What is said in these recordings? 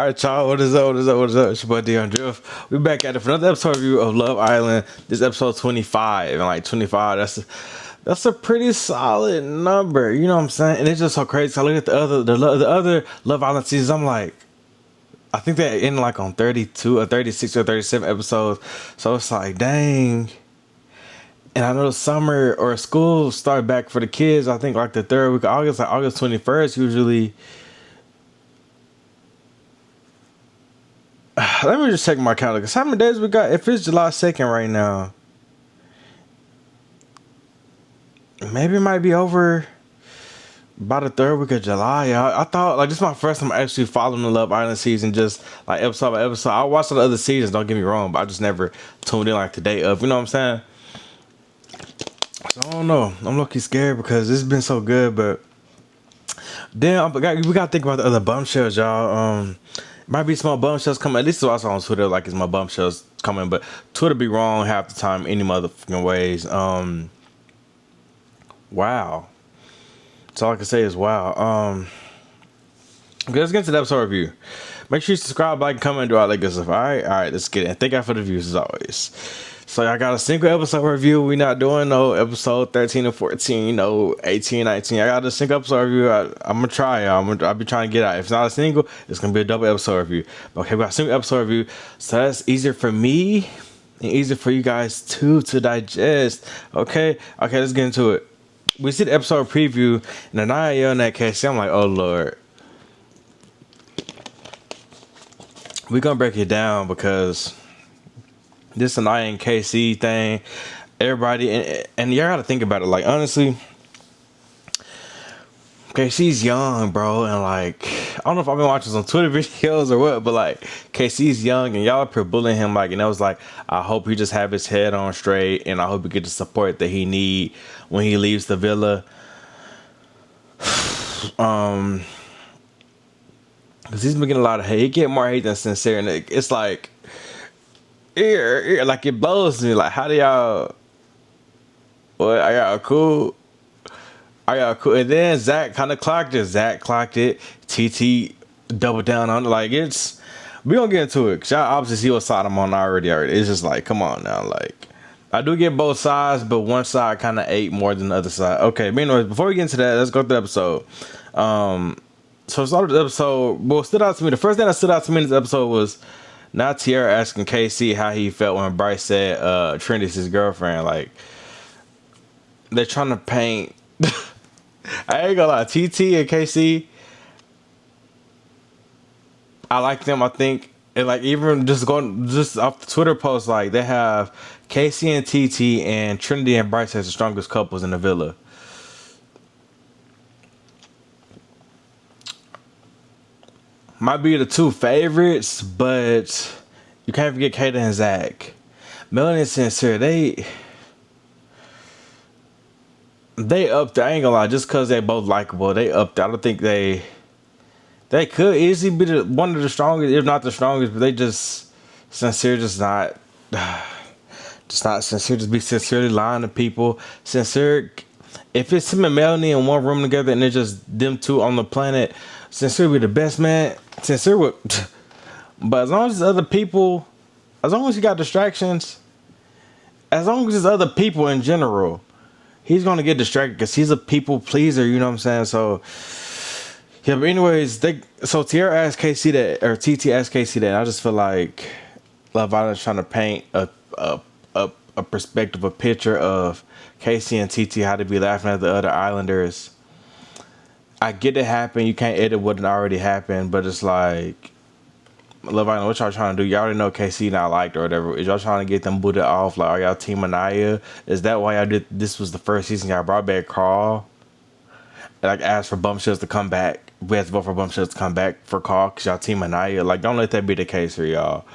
All right, y'all. What is up? What is up? What is up? It's your boy dyoungdrift. We back at it for another episode review of Love Island. This episode 25, and like 25, that's a pretty solid number. You know what I'm saying? And it's just so crazy. I look at the other Love Island seasons. I'm like, I think they end like on 32 or 36 or 37 episodes. So it's like, dang. And I know the summer or school start back for the kids. I think like the third week of August, like August 21st, usually. Let me just check my calendar. Cause how many days we got? If it's July 2nd right now, maybe it might be over by the third week of July. I thought like this is my first time actually following the Love Island season, just like episode by episode. I watched the other seasons. Don't get me wrong, but I just never tuned in like the day of. You know what I'm saying? So I don't know. I'm lucky scared because it's been so good, but then we gotta think about the other bombshells, y'all. Might be small bombshells coming. At least I saw on Twitter, like it's my bombshells coming, but Twitter be wrong half the time, any motherfucking ways. Wow. That's all I can say is wow. Okay, let's get into the episode review. Make sure you subscribe, like, comment, do all that good stuff. All right, let's get it. Thank y'all for the views as always. So I got a single episode review. We not doing no episode 13 and 14, no 18, 19. I got a single episode review. I'm gonna try, y'all. I'll be trying to get out. If it's not a single, it's gonna be a double episode review. Okay, we got a single episode review. So that's easier for me and easier for you guys too to digest. Okay, let's get into it. We see the episode preview, and then I yell in that case. I'm like, oh Lord. We're gonna break it down because this Anaya and KC thing, everybody, and y'all gotta think about it. Like, honestly, KC's young, bro, and like, I don't know if I've been watching some Twitter videos or what, but like, KC's young, and y'all are bullying him, like, and I was like, I hope he just have his head on straight, and I hope he get the support that he need when he leaves the villa. Because he's been getting a lot of hate. He get more hate than sincere, and it's like, like it blows me. Like, how do y'all? What, are y'all cool? Are y'all cool? And then Zach kind of clocked it. TT doubled down on it. Like, it's, we gonna get into it. Cause y'all obviously see what side I'm on already. It's just like, come on now. Like, I do get both sides, but one side kind of ate more than the other side. Okay, but anyways, before we get into that, let's go through the episode. So started the episode. What stood out to me, the first thing that stood out to me in this episode was not Tierra asking KC how he felt when Bryce said Trinity's his girlfriend. Like, they're trying to paint. I ain't gonna lie, TT and KC, I like them. I think, and like even just off the Twitter post, like they have KC and TT and Trinity and Bryce as the strongest couples in the villa. Might be the two favorites, but you can't forget Kata and Zach. Melanie and Sincere, they up there. I ain't gonna lie, just cause they both likable, they up there. I don't think they could easily be one of the strongest, if not the strongest, but they just Sincere, just not sincere. Just be sincerely lying to people. Sincere, if it's him and Melanie in one room together and it's just them two on the planet, Sincere be the best man. Sincere would, but as long as there's other people, as long as he got distractions, as long as there's other people in general, he's gonna get distracted because he's a people pleaser. You know what I'm saying? So yeah. But anyways, so Tierra asked KC that, or TT asked KC that. And I just feel like Love Island's trying to paint a perspective, a picture of KC and TT, how to be laughing at the other Islanders. I get it happened. You can't edit what already happened, but it's like, Love Island, what y'all trying to do? Y'all already know KC not liked or whatever. Is y'all trying to get them booted off? Like, are y'all Team Anaya? Is that why y'all did? This was the first season y'all brought back Carl. Like, asked for Bumpshells to come back. We had to vote for Bumpshells to come back for Carl because y'all Team Anaya. Like, don't let that be the case here, y'all.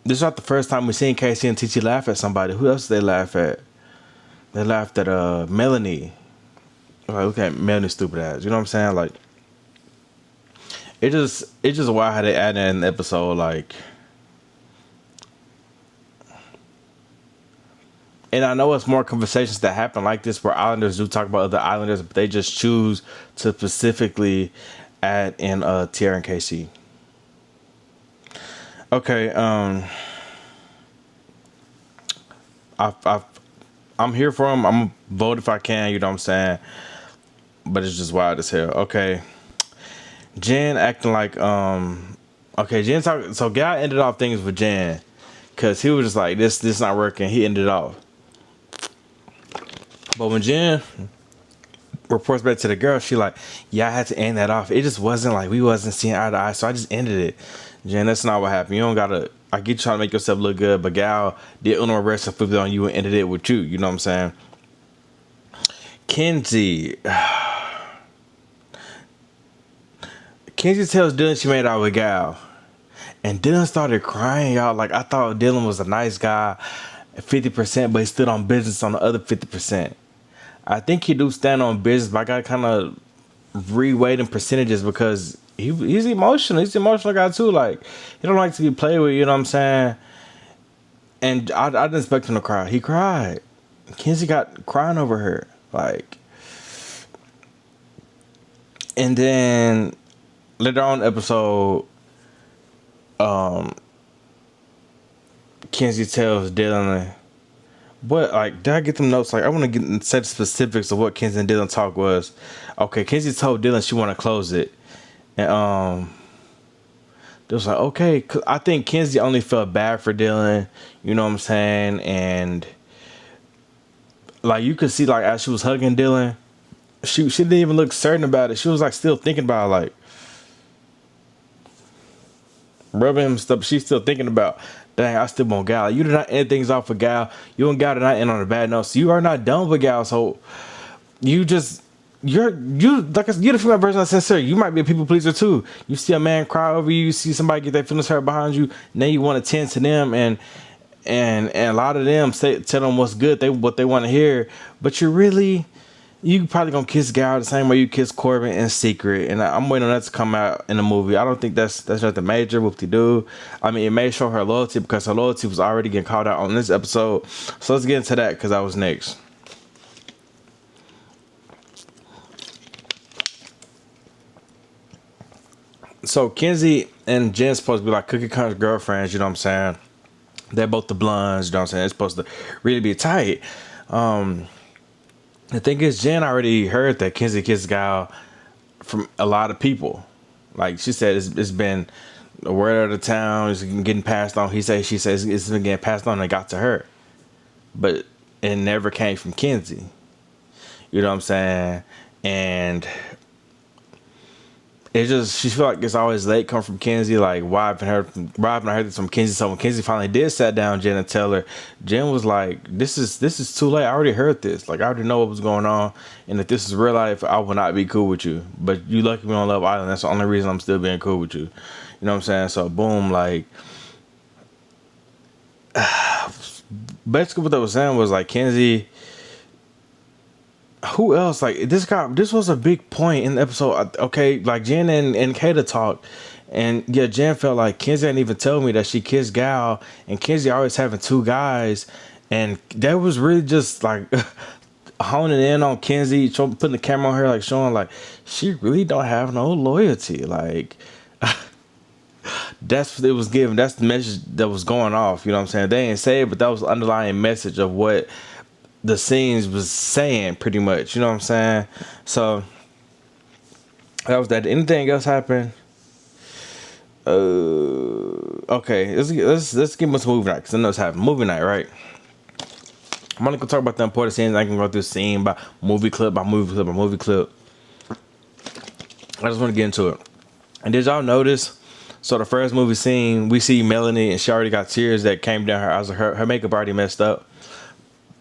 This is not the first time we've seen KC and TT laugh at somebody. Who else did they laugh at? They laughed at Melanie. Like, look at Melanie's stupid ass. You know what I'm saying? Like, it's just wild how they add that in the episode. Like, and I know it's more conversations that happen like this where Islanders do talk about other Islanders, but they just choose to specifically add in Tierra and Casey. Okay, I I'm here for him. I'm gonna vote if I can. You know what I'm saying? But it's just wild as hell. Okay, Jen acting like Okay, Jen talk. So guy ended off things with Jen because he was just like this not working. He ended off. But when Jen reports back to the girl, she like, yeah, I had to end that off. It just wasn't like we wasn't seeing eye to eye, so I just ended it. Jen, that's not what happened. You don't gotta. I get you trying to make yourself look good, but Gal did Uno reverse and flipped it on you and ended it with you. You know what I'm saying? Kenzie. Kenzie tells Dylan she made out with Gal. And Dylan started crying, y'all. Like, I thought Dylan was a nice guy, 50%, but he stood on business on the other 50%. I think he do stand on business, but I got kind of reweighting percentages because he's emotional. He's an emotional guy, too. Like, he don't like to be played with, you know what I'm saying? And I didn't expect him to cry. He cried. Kenzie got crying over her. Like, and then later on in the episode, Kenzie tells Dylan, what, like, did I get them notes? Like, I want to get set specifics of what Kenzie and Dylan talk was. Okay, Kenzie told Dylan she want to close it. And, they was like, okay, 'cause I think Kenzie only felt bad for Dylan, you know what I'm saying? And, like, you could see, like, as she was hugging Dylan, she didn't even look certain about it. She was, like, still thinking about it, like, rubbing him stuff. She's still thinking about, dang, I still want Gal. You did not end things off with Gal. You and Gal did not end on a bad note. So you are not done with Gal. So you just you like you're the female version of sincere. You might be a people pleaser too. You see a man cry over you. You see somebody get their feelings hurt behind you. Now you want to tend to them and a lot of them tell them what's good. What they want to hear. But you probably gonna kiss Gal the same way you kiss Corbin in secret, and I'm waiting on that to come out in the movie. I don't think that's nothing major. Whoop de doo. I mean, it may show her loyalty because her loyalty was already getting called out on this episode. So let's get into that because that was next. So Kenzie and Jen's supposed to be like cookie cutter girlfriends. You know what I'm saying? They're both the blondes. You know what I'm saying? It's supposed to really be tight. The thing is, Jen already heard that Kenzie kissed Gal from a lot of people. Like she said, it's been the word of the town. It's getting passed on. She says it's been getting passed on and it got to her, but it never came from Kenzie. You know what I'm saying? And it's just she feel like it's always late come from Kenzie. Like why haven't I heard this from Kenzie? So when Kenzie finally did sat down Jen and tell her, Jen was like, "This is too late. I already heard this. Like I already know what was going on, and if this is real life, I will not be cool with you. But you lucky me on Love Island. That's the only reason I'm still being cool with you. You know what I'm saying? So boom, like." Basically, what they was saying was like Kenzie. Who else? Like this was a big point in the episode. Okay, like Jen and Kata talked, and yeah, Jen felt like Kenzie didn't even tell me that she kissed Gal, and Kenzie always having two guys, and that was really just like honing in on Kenzie, putting the camera on her, like showing like she really don't have no loyalty. Like that's what it was given. That's the message that was going off. You know what I'm saying? They didn't say it, but that was the underlying message of what the scenes was saying pretty much, you know what I'm saying? So that was that. Anything else happen? Okay, let's get into movie night because I know it's happening. Movie night, right? I'm only gonna talk about the important scenes. I can go through scene by movie clip by movie clip by movie clip. I just want to get into it. And did y'all notice? So the first movie scene, we see Melanie and she already got tears that came down her eyes. Her makeup already messed up.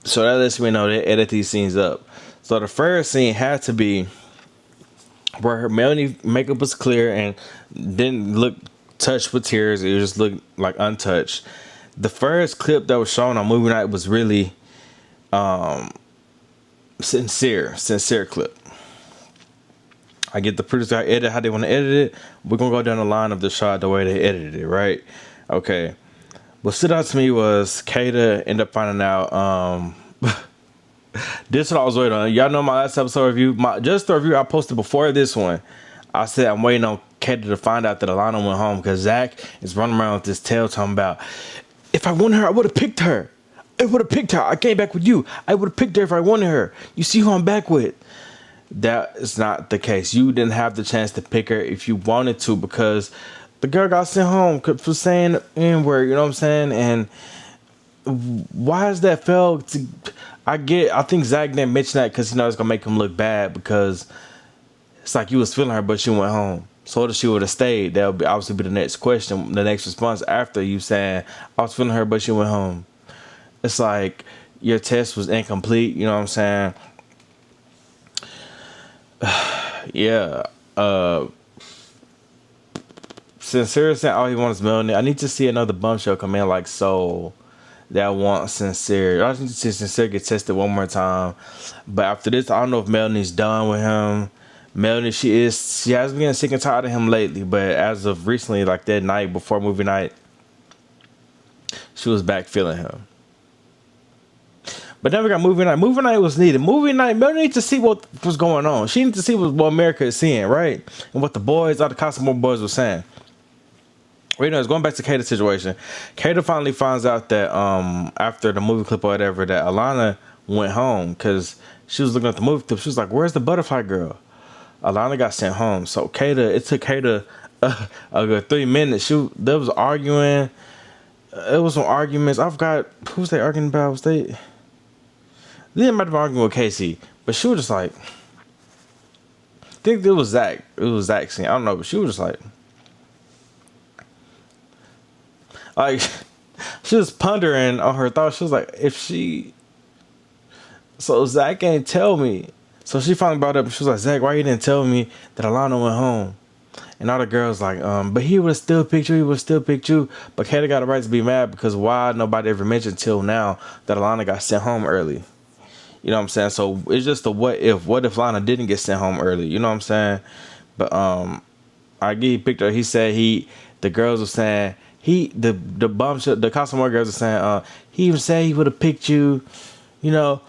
So that lets me know they edit these scenes up. So the first scene had to be where her Melanie makeup was clear and didn't look touched with tears. It just looked like untouched. The first clip that was shown on movie night was really sincere clip. I get the producer edit how they want to edit it. We're gonna go down the line of the shot the way they edited it, right? Okay. What stood out to me was Kata ended up finding out. This is what I was waiting on. Y'all know my last episode review. Just the review I posted before this one. I said I'm waiting on Katie to find out that Alana went home because Zach is running around with this tail talking about, if I wanted her, I would have picked her. I would have picked her. I came back with you. I would have picked her if I wanted her. You see who I'm back with. That is not the case. You didn't have the chance to pick her if you wanted to because the girl got sent home for saying the N-word, you know what I'm saying? And why is that felt to, I think Zach didn't mention that because it's gonna make him look bad because it's like you was feeling her but she went home. So if she would have stayed, that would obviously be the next question, the next response after you saying I was feeling her but she went home. It's like your test was incomplete, you know what I'm saying? Yeah. Sincere saying all he wants is Melanie. I need to see another bum show come in like Soul that wants Sincere. I just need to see Sincere get tested one more time. But after this, I don't know if Melanie's done with him. Melanie, she has been getting sick and tired of him lately. But as of recently, like that night before movie night, she was back feeling him. But then we got movie night. Movie night was needed. Movie night, Melanie needs to see what was going on. She needs to see what America is seeing, right? And what the boys, all the Cosmo boys were saying. Right now, it's going back to Kata's situation. Kata finally finds out that after the movie clip or whatever, that Alana went home because she was looking at the movie clip. She was like, "Where's the butterfly girl?" Alana got sent home. So it took Kata a good 3 minutes. There was arguing. It was some arguments. I forgot who was they arguing about. They might have been arguing with Casey, but she was just like, I think it was Zach. It was Zach's scene. I don't know, but she was just like she was pondering on her thoughts. She was like, so Zach ain't tell me. So she finally brought up and she was like, Zach, why you didn't tell me that Alana went home? And all the girls like, but he would have still picked you, But Kata got a right to be mad because why nobody ever mentioned till now that Alana got sent home early. You know what I'm saying? So it's just a what if. What if Lana didn't get sent home early? You know what I'm saying? But I get he picked her. He said the girls were saying the bum shit, the Cosmo girls were saying he even said he would have picked you. You know.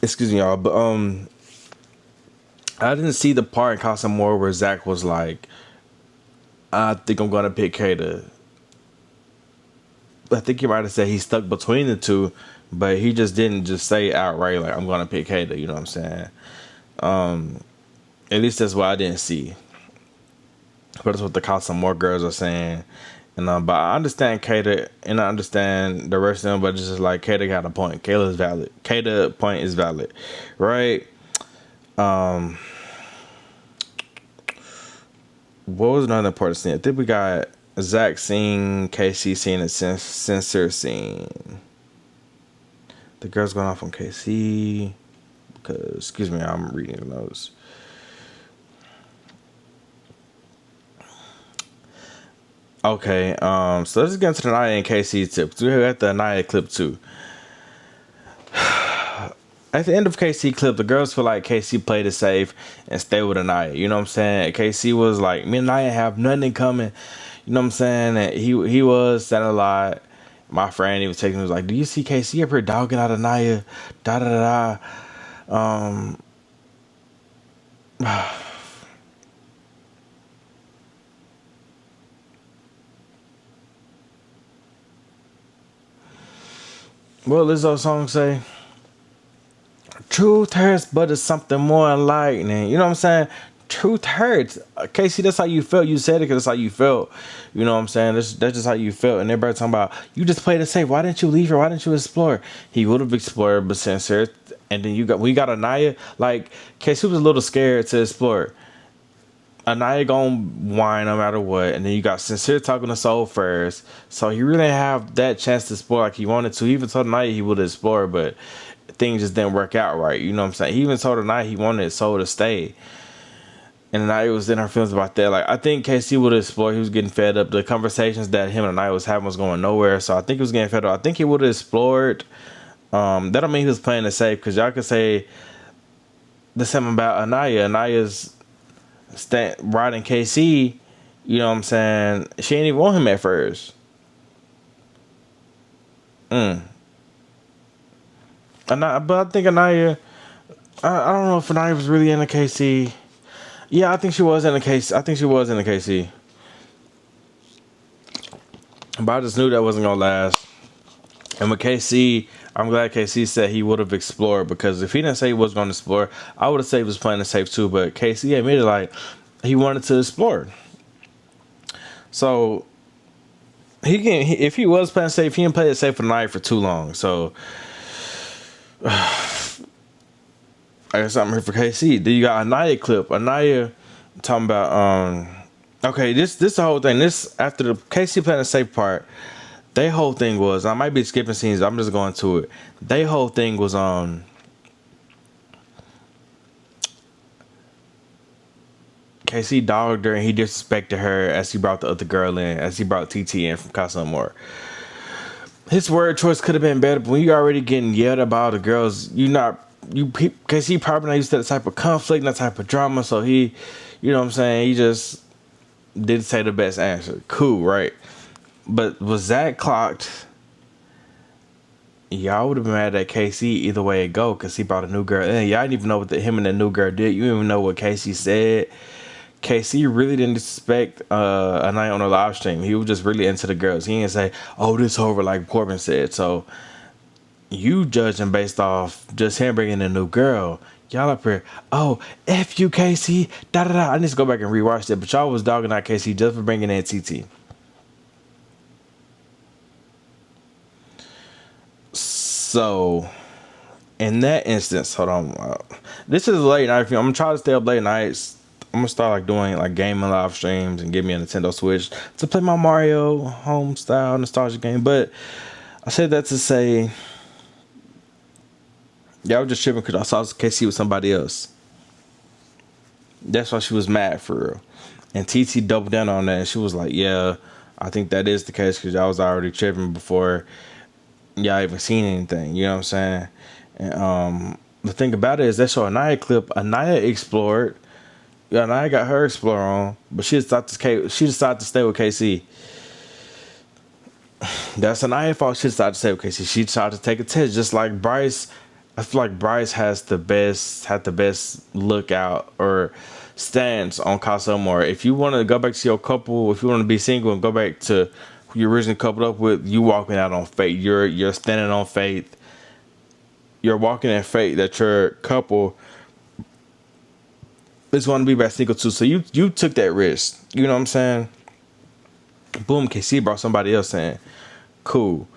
Excuse me, y'all. But I didn't see the part in Cosmo where Zach was like, I think I'm gonna pick Kata. I think he might have said he's stuck between the two, but he just didn't just say outright like I'm gonna pick Kata. You know what I'm saying? At least that's what I didn't see. But that's what the Cosmo girls are saying. And but I understand Kata and I understand the rest of them, but it's just like Kata got a point. Kayla's valid. Kata point is valid, right? What was another important scene? I think we got Zach scene, KC scene, and Sincere scene. The girl's going off on KC because, excuse me, I'm reading the notes. Okay, so let's get into the Naya and KC tip. We got the Naya clip too. At the end of KC clip, the girls feel like KC played it safe and stayed with Anaya. You know what I'm saying? KC was like, me and Anaya have nothing in common. You know what I'm saying? And he was saying a lot. My friend, he was texting me, was like, do you see KC up here dogging out Anaya? Da da da da. What Lizzo's song say? Truth hurts, but it's something more enlightening. You know what I'm saying? Truth hurts. Casey, that's how you felt. You said it because that's how you felt. You know what I'm saying? That's just how you felt. And everybody talking about, you just played it safe. Why didn't you leave her? Why didn't you explore? He would have explored, but Sincere. And then we got Anaya. Like, Casey was a little scared to explore. Anaya gonna whine no matter what. And then you got Sincere talking to Soul first. So he really didn't have that chance to explore like he wanted to. He even told Anaya he would explore, but things just didn't work out right. You know what I'm saying? He even told Anaya he wanted Soul to stay. And Anaya was in her feelings about that. Like, I think KC would have explored. He was getting fed up. The conversations that him and Anaya was having was going nowhere. So I think he was getting fed up. I think he would have explored. That don't mean he was playing it safe. Because y'all could say the same about Anaya. Anaya's riding KC. You know what I'm saying? She ain't even want him at first. But I think Anaya I don't know if Anaya was really in the KC. Yeah, I think she was in the KC. I think she was in the KC. But I just knew that wasn't gonna last. And with KC, I'm glad KC said he would have explored, because if he didn't say he was going to explore, I would have said he was playing it safe too. But KC admitted like he wanted to explore. So if he was playing safe, he didn't play it safe for the night for too long. So I guess I'm here for KC. Then you got Anaya clip. Anaya talking about okay, this the whole thing. This after the KC playing the safe part, their whole thing was, I might be skipping scenes, I'm just going to it. Their whole thing was KC dogged her and he disrespected her as he brought the other girl in, as he brought TT in from Casa Amor. His word choice could have been better, but when you already getting yelled about the girls, because he probably not used to that type of conflict, that type of drama, so he, you know what I'm saying, he just didn't say the best answer. Cool, right? But was Zach clocked? Y'all would have been mad at KC either way it go, because he brought a new girl in. Y'all didn't even know what him and the new girl did. You didn't even know what KC said. KC really didn't expect a night on a live stream. He was just really into the girls. He didn't say, "Oh, this over," like Corbin said. So you judging based off just him bringing a new girl. Y'all up here, oh, F you, KC, da da da. I need to go back and rewatch that. But y'all was dogging out KC just for bringing in TT. So, in that instance, hold on. This is late night. I'm gonna try to stay up late nights. I'm gonna start like doing like gaming live streams and give me a Nintendo Switch to play my Mario home style nostalgia game. But I said that to say, yeah, I was just tripping because I saw KC with somebody else. That's why she was mad for real. And TT doubled down on that, and she was like, "Yeah, I think that is the case because I was already tripping before y'all even seen anything." You know what I'm saying? And the thing about it is that show Anaya clip. Anaya explored. Yeah, Anaya got her explorer on, but she decided to stay with KC. That's Anaya's fault. She decided to stay with KC. She decided to take a test, just like Bryce. I feel like Bryce had the best lookout or stance on Casa Amor. If you want to go back to your couple, if you want to be single and go back to who you originally coupled up with, you walking out on faith. You're standing on faith. You're walking in faith that your couple is going to be back single too. So you took that risk. You know what I'm saying? Boom, KC brought somebody else in. Cool.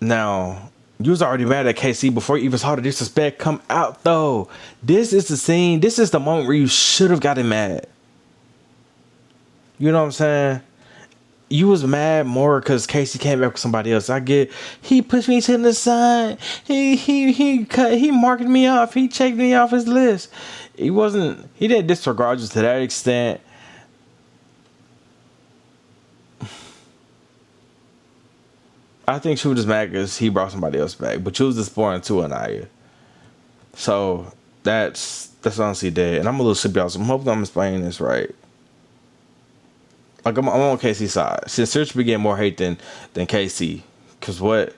Now, you was already mad at KC before you even saw the disrespect come out, though. This is the scene. This is the moment where you should have gotten mad. You know what I'm saying? You was mad more because Casey came back with somebody else. I get, he pushed me to the side. He marked me off. He checked me off his list. He didn't disregard you to that extent. I think she was just mad because he brought somebody else back. But she was disappointed too, Anaya. So that's honestly dead. And I'm a little sippy out, so I'm hoping I'm explaining this right. Like I'm on KC's side. Since Search be getting more hate than KC. Cause what?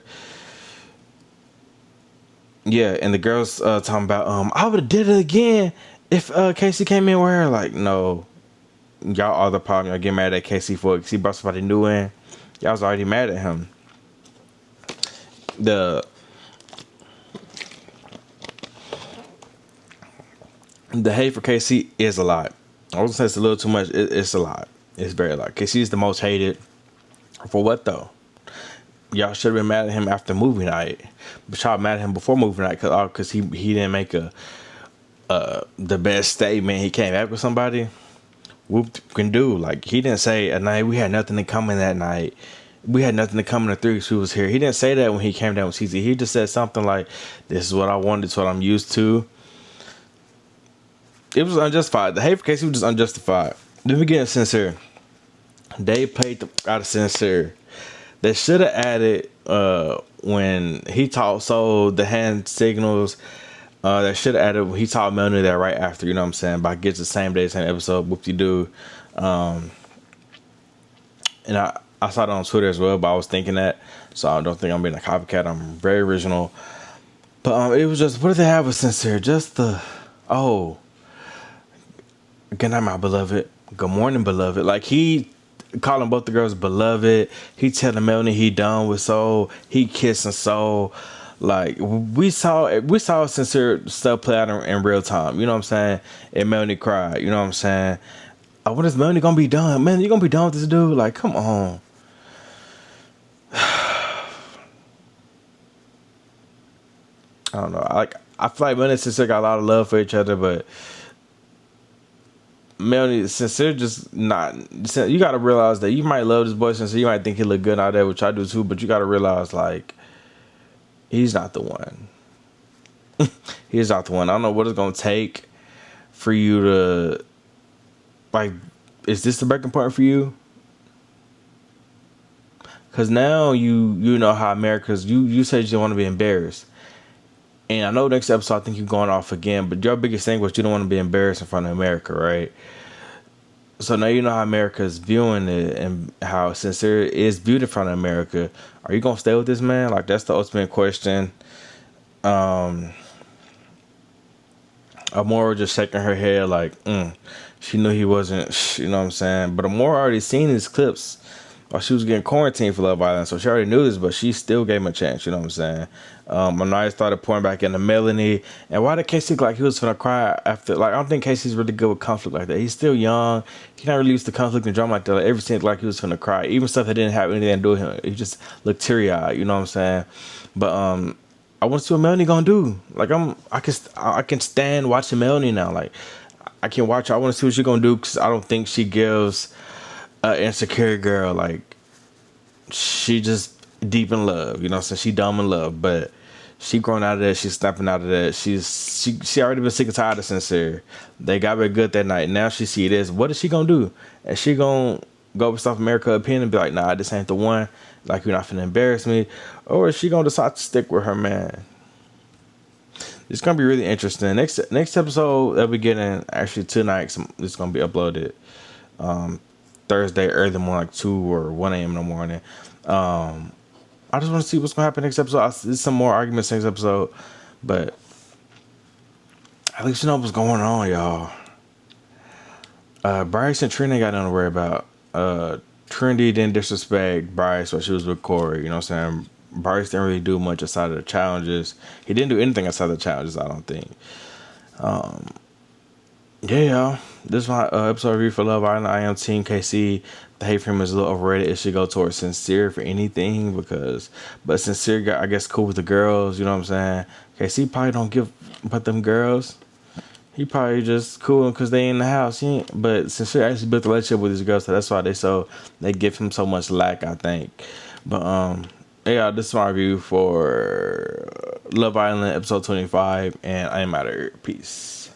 Yeah, and the girls talking about I would have did it again if KC came in with her. Like, no. Y'all are the problem. Y'all get mad at KC for it because he brought somebody new in. Y'all was already mad at him. The hate for KC is a lot. I wasn't saying it's a little too much. It's a lot. It's very a lot. KC is the most hated. For what though? Y'all should have been mad at him after movie night, but y'all mad at him before movie night because he didn't make the best statement. He came back with somebody. Whoop can do, like he didn't say at night we had nothing in common that night. We had nothing in common the three who was here. He didn't say that when he came down with TZ. He just said something like, "This is what I wanted. It's what I'm used to." It was unjustified. The hate for KC was just unjustified. Let me get sincere. They played out of sincere. They should have added when he taught Soul the hand signals. They should have added when he taught Melanie that right after. You know what I'm saying? By gets the same day, same episode. Whoop de doo. And I saw it on Twitter as well, but I was thinking that, so I don't think I'm being a copycat. I'm very original. But it was just, what did they have with Sincere? Just the, oh, good night, my beloved. Good morning, beloved. Like, he calling both the girls beloved. He telling Melanie he done with Soul. He kissing Soul. Like, we saw Sincere stuff play out in real time. You know what I'm saying? And Melanie cried. You know what I'm saying? When is Melanie gonna be done? Man, you gonna be done with this dude? Like, come on. I don't know. I feel like Melanie and Sincere got a lot of love for each other, but Melanie, Sincere just not. You got to realize that you might love this boy Sincere. You might think he look good out there, which I do too. But you got to realize, like, he's not the one. He's not the one. I don't know what it's gonna take for you to, like. Is this the breaking point for you? Because now you know how America's. You said you didn't want to be embarrassed. And I know next episode I think you're going off again, but your biggest thing was you don't want to be embarrassed in front of America, right? So now you know how America is viewing it and how Sincere is viewed in front of America. Are you gonna stay with this man? Like, that's the ultimate question. Amora just shaking her head like, she knew he wasn't, you know what I'm saying? But Amora already seen his clips while she was getting quarantined for Love Island, so she already knew this, but she still gave him a chance, you know what I'm saying? Anaya started pouring back into Melanie, and why did Casey look like he was gonna cry after? Like, I don't think Casey's really good with conflict like that. He's still young. He's not really used to conflict and drama like that. Like, every scene like he was gonna cry, even stuff that didn't have anything to do with him. He just looked teary eyed, you know what I'm saying? But I want to see what Melanie gonna do. Like, I can stand watching Melanie now. Like, I can watch her. I want to see what she's gonna do because I don't think she gives an insecure girl. Like, she just deep in love. You know what I'm saying? She dumb in love, but she grown out of that. She's snapping out of that. She already been sick and tired of Sincere. They got her good that night. Now she see this. What is she gonna do? And she gonna go with South America opinion and be like, nah, this ain't the one. Like, you're not finna embarrass me. Or is she gonna decide to stick with her man? It's gonna be really interesting. Next episode that we getting actually tonight. It's gonna be uploaded Thursday early morning, like 2 or 1 a.m. in the morning. I just want to see what's gonna happen next episode. There's some more arguments next episode, but at least you know what's going on, y'all. Bryce and Trinity got nothing to worry about. Trinity didn't disrespect Bryce while she was with Corey. You know what I'm saying? Bryce didn't really do much outside of the challenges. He didn't do anything outside of the challenges, I don't think. Yeah, y'all. This is my episode review for Love Island. I am Team KC. The hate for him is a little overrated. It should go towards Sincere for anything but Sincere got, I guess, cool with the girls. You know what I'm saying? KC probably don't give about them girls. He probably just cool because they in the house. But Sincere actually built a relationship with these girls, so that's why they give him so much lack, I think. But yeah, this is my review for Love Island episode 25, and I am out of here. Peace.